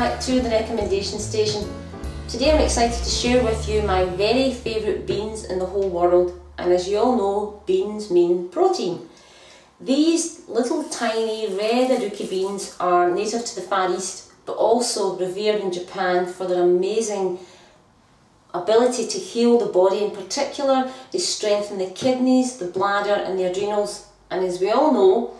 back to the recommendation station. Today I'm excited to share with you my very favourite beans in the whole world, and as you all know, beans mean protein. These little tiny red Adzuki beans are native to the Far East, but also revered in Japan for their amazing ability to heal the body. In particular, they strengthen the kidneys, the bladder and the adrenals, and as we all know,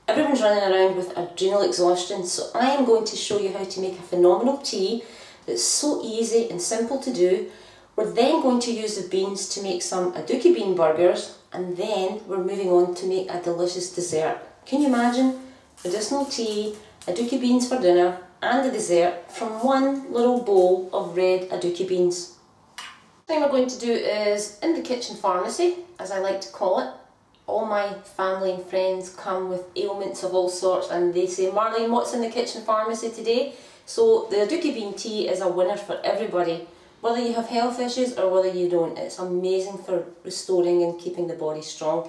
everyone's running around with adrenal exhaustion, so I am going to show you how to make a phenomenal tea that's so easy and simple to do. We're then going to use the beans to make some Adzuki bean burgers, and then we're moving on to make a delicious dessert. Can you imagine? Medicinal tea, Adzuki beans for dinner, and a dessert from one little bowl of red Adzuki beans. The thing we're going to do is in the kitchen pharmacy, as I like to call it. All my family and friends come with ailments of all sorts and they say, Marlene, what's in the kitchen pharmacy today? So the Adzuki bean tea is a winner for everybody. Whether you have health issues or whether you don't, it's amazing for restoring and keeping the body strong.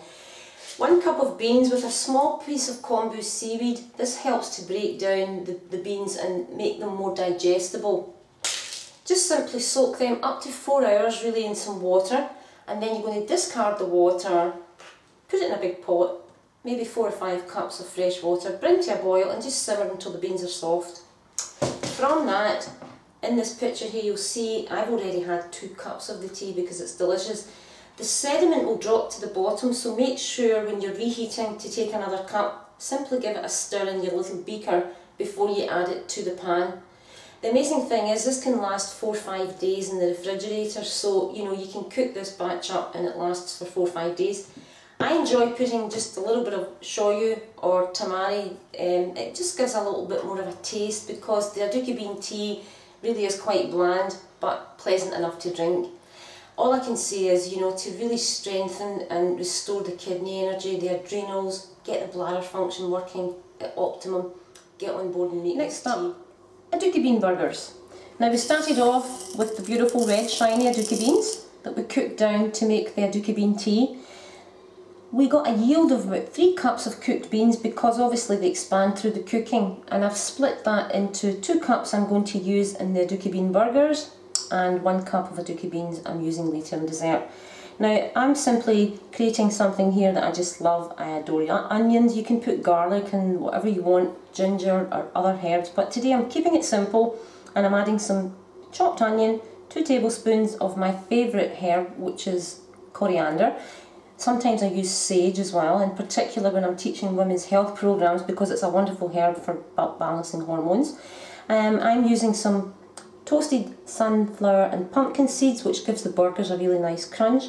1 cup of beans with a small piece of kombu seaweed. This helps to break down the beans and make them more digestible. Just simply soak them up to 4 hours really in some water, and then you're going to discard the water. Put it in a big pot, maybe 4 or 5 cups of fresh water, bring to a boil and just simmer until the beans are soft. From that, in this picture here you'll see I've already had 2 cups of the tea because it's delicious. The sediment will drop to the bottom, so make sure when you're reheating to take another cup, simply give it a stir in your little beaker before you add it to the pan. The amazing thing is this can last 4 or 5 days in the refrigerator, so you know you can cook this batch up and it lasts for 4 or 5 days. I enjoy putting just a little bit of shoyu or tamari. It just gives a little bit more of a taste because the Adzuki bean tea really is quite bland but pleasant enough to drink. All I can say is, you know, to really strengthen and restore the kidney energy, the adrenals, get the bladder function working at optimum, get on board and make this tea. Next up, Adzuki bean burgers. Now we started off with the beautiful red shiny Adzuki beans that we cooked down to make the Adzuki bean tea. We got a yield of about 3 cups of cooked beans because obviously they expand through the cooking, and I've split that into 2 cups I'm going to use in the Adzuki bean burgers and 1 cup of Adzuki beans I'm using later in dessert. Now I'm simply creating something here that I just love. I adore onions, you can put garlic and whatever you want, ginger or other herbs, but today I'm keeping it simple and I'm adding some chopped onion, 2 tablespoons of my favourite herb, which is coriander. Sometimes I use sage as well, in particular when I'm teaching women's health programs because it's a wonderful herb for balancing hormones. I'm using some toasted sunflower and pumpkin seeds, which gives the burgers a really nice crunch.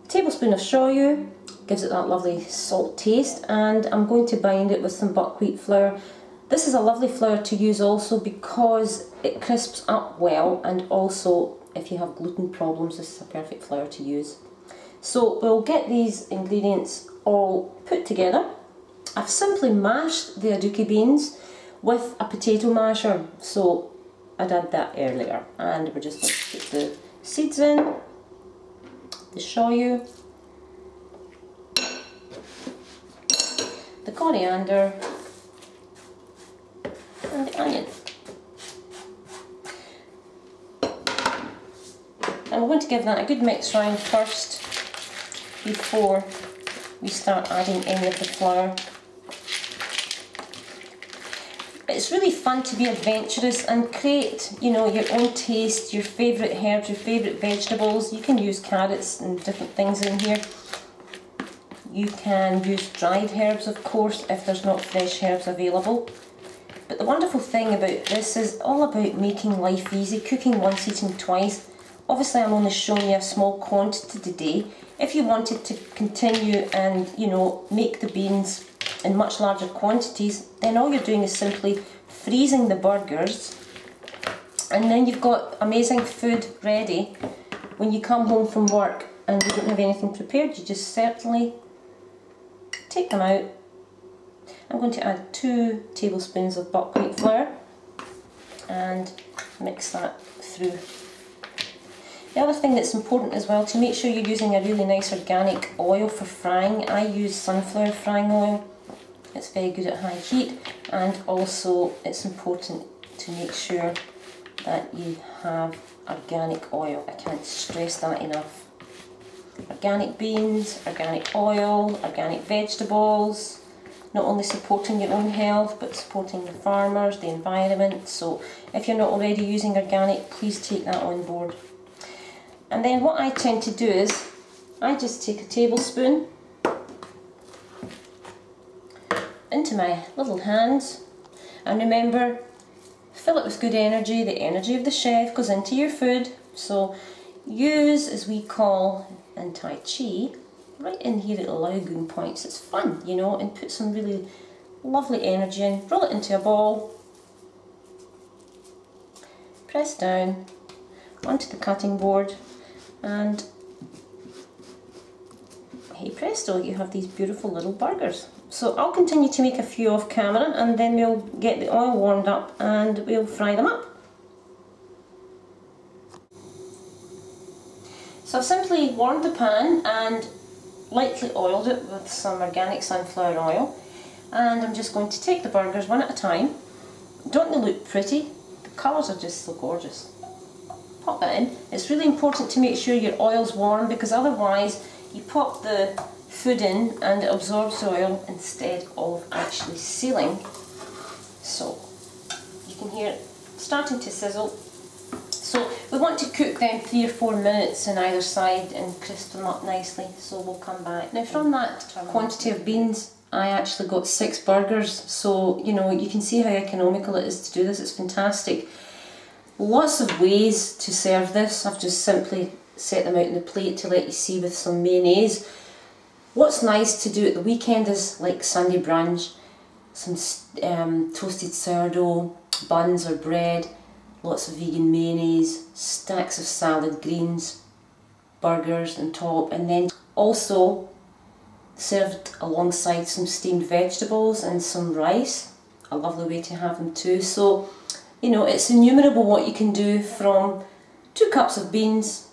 A tablespoon of shoyu gives it that lovely salt taste, and I'm going to bind it with some buckwheat flour. This is a lovely flour to use also because it crisps up well, and also if you have gluten problems, this is a perfect flour to use. So we'll get these ingredients all put together. I've simply mashed the Adzuki beans with a potato masher, so I did that earlier, and we're just going to put the seeds in, the shoyu, the coriander and the onion. And we're going to give that a good mix round first before we start adding any of the flour. It's really fun to be adventurous and create, you know, your own taste, your favourite herbs, your favourite vegetables. You can use carrots and different things in here. You can use dried herbs, of course, if there's not fresh herbs available. But the wonderful thing about this is all about making life easy, cooking once, eating twice. Obviously I'm only showing you a small quantity today. If you wanted to continue and, you know, make the beans in much larger quantities, then all you're doing is simply freezing the burgers, and then you've got amazing food ready when you come home from work and you don't have anything prepared. You just certainly take them out. I'm going to add 2 tablespoons of buckwheat flour and mix that through. The other thing that's important as well, to make sure you're using a really nice organic oil for frying. I use sunflower frying oil. It's very good at high heat, and also it's important to make sure that you have organic oil. I can't stress that enough. Organic beans, organic oil, organic vegetables, not only supporting your own health but supporting the farmers, the environment. So if you're not already using organic, please take that on board. And then what I tend to do is I just take a tablespoon into my little hands, and remember, fill it with good energy. The energy of the chef goes into your food, so use, as we call in Tai Chi, right in here at the lagoon points. It's fun, you know, and put some really lovely energy in. Roll it into a ball, press down onto the cutting board, and hey presto, you have these beautiful little burgers. So I'll continue to make a few off camera, and then we'll get the oil warmed up and we'll fry them up. So I've simply warmed the pan and lightly oiled it with some organic sunflower oil, and I'm just going to take the burgers one at a time. Don't they look pretty? The colours are just so gorgeous. Pop that in. It's really important to make sure your oil's warm, because otherwise you pop the food in and it absorbs the oil instead of actually sealing. So you can hear it starting to sizzle. So we want to cook them 3 or 4 minutes on either side and crisp them up nicely, so we'll come back. Now from that quantity of beans I actually got 6 burgers, so you know, you can see how economical it is to do this. It's fantastic. Lots of ways to serve this. I've just simply set them out on the plate to let you see with some mayonnaise. What's nice to do at the weekend is like Sunday brunch, some toasted sourdough, buns or bread, lots of vegan mayonnaise, stacks of salad greens, burgers on top, and then also served alongside some steamed vegetables and some rice. A lovely way to have them too. So, you know, it's innumerable what you can do, from 2 cups of beans,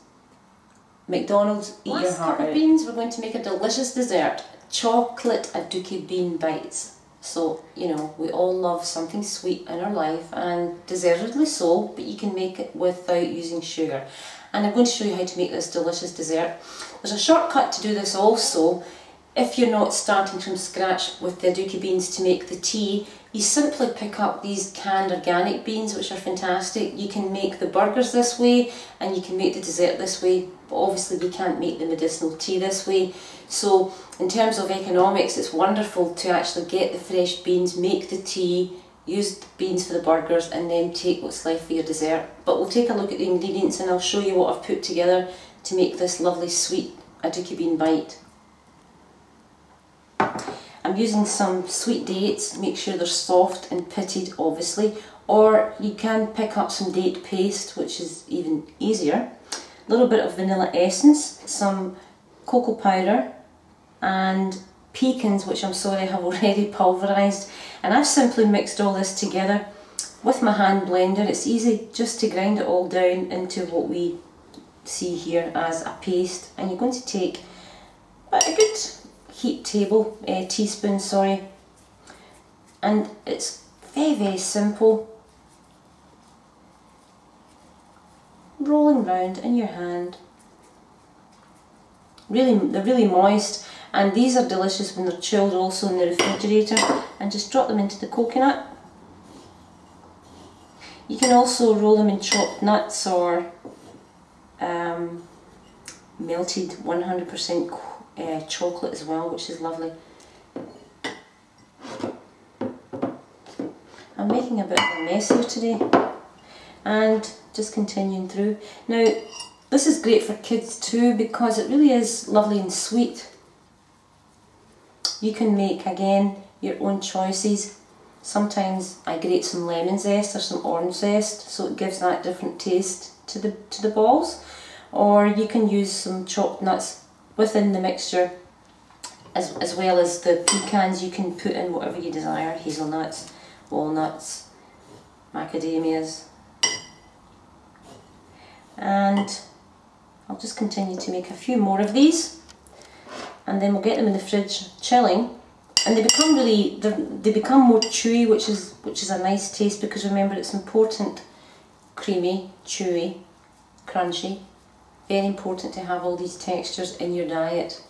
McDonald's, eat your heart out. Beans, we're going to make a delicious dessert, chocolate Adzuki bean bites. So, you know, we all love something sweet in our life, and deservedly so, but you can make it without using sugar. And I'm going to show you how to make this delicious dessert. There's a shortcut to do this also. If you're not starting from scratch with the Adzuki beans to make the tea, you simply pick up these canned organic beans, which are fantastic. You can make the burgers this way, and you can make the dessert this way, but obviously we can't make the medicinal tea this way. So in terms of economics, it's wonderful to actually get the fresh beans, make the tea, use the beans for the burgers, and then take what's left for your dessert. But we'll take a look at the ingredients and I'll show you what I've put together to make this lovely sweet Adzuki bean bite. I'm using some sweet dates. Make sure they're soft and pitted, obviously, or you can pick up some date paste, which is even easier. A little bit of vanilla essence, some cocoa powder, and pecans, which I'm sorry I have already pulverised. And I've simply mixed all this together with my hand blender. It's easy just to grind it all down into what we see here as a paste. And you're going to take a good teaspoon, sorry, and it's very simple. Rolling round in your hand. They're really moist, and these are delicious when they're chilled also in the refrigerator. And just drop them into the coconut. You can also roll them in chopped nuts or melted 100% chocolate as well, which is lovely. I'm making a bit of a mess here today, and just continuing through. Now this is great for kids too, because it really is lovely and sweet. You can make, again, your own choices. Sometimes I grate some lemon zest or some orange zest, so it gives that different taste to the balls. Or you can use some chopped nuts within the mixture, as well as the pecans. You can put in whatever you desire, hazelnuts, walnuts, macadamias. And I'll just continue to make a few more of these, and then we'll get them in the fridge chilling And they become more chewy, which is a nice taste, because remember, it's important, creamy, chewy, crunchy. Very important to have all these textures in your diet.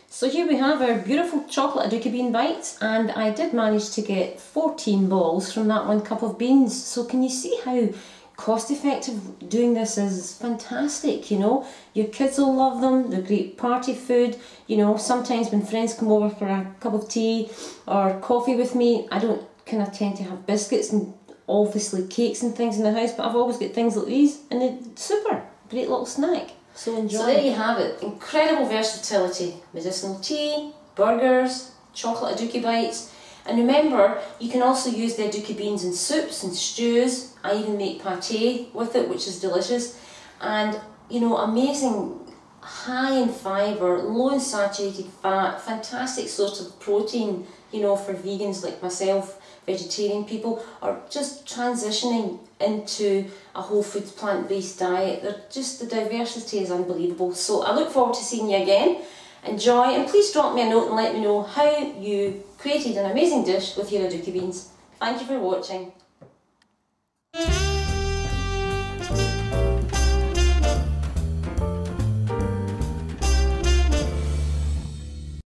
So here we have our beautiful chocolate Adzuki bean bites, and I did manage to get 14 balls from that 1 cup of beans. So can you see how cost effective doing this is? Fantastic, you know. Your kids will love them, they're great party food. You know, sometimes when friends come over for a cup of tea or coffee with me, I don't kind of tend to have biscuits and obviously cakes and things in the house, but I've always got things like these, and they're super, great little snack. So enjoy. So there you have it, incredible versatility. Medicinal tea, burgers, chocolate Adzuki bites. And remember, you can also use the Adzuki beans in soups and stews. I even make pâté with it, which is delicious. And, you know, amazing, high in fibre, low in saturated fat, fantastic source of protein, you know, for vegans like myself, vegetarian people, or just transitioning into a whole foods plant-based diet. The diversity is unbelievable. So I look forward to seeing you again. Enjoy, and please drop me a note and let me know how you created an amazing dish with your Adzuki beans. Thank you for watching.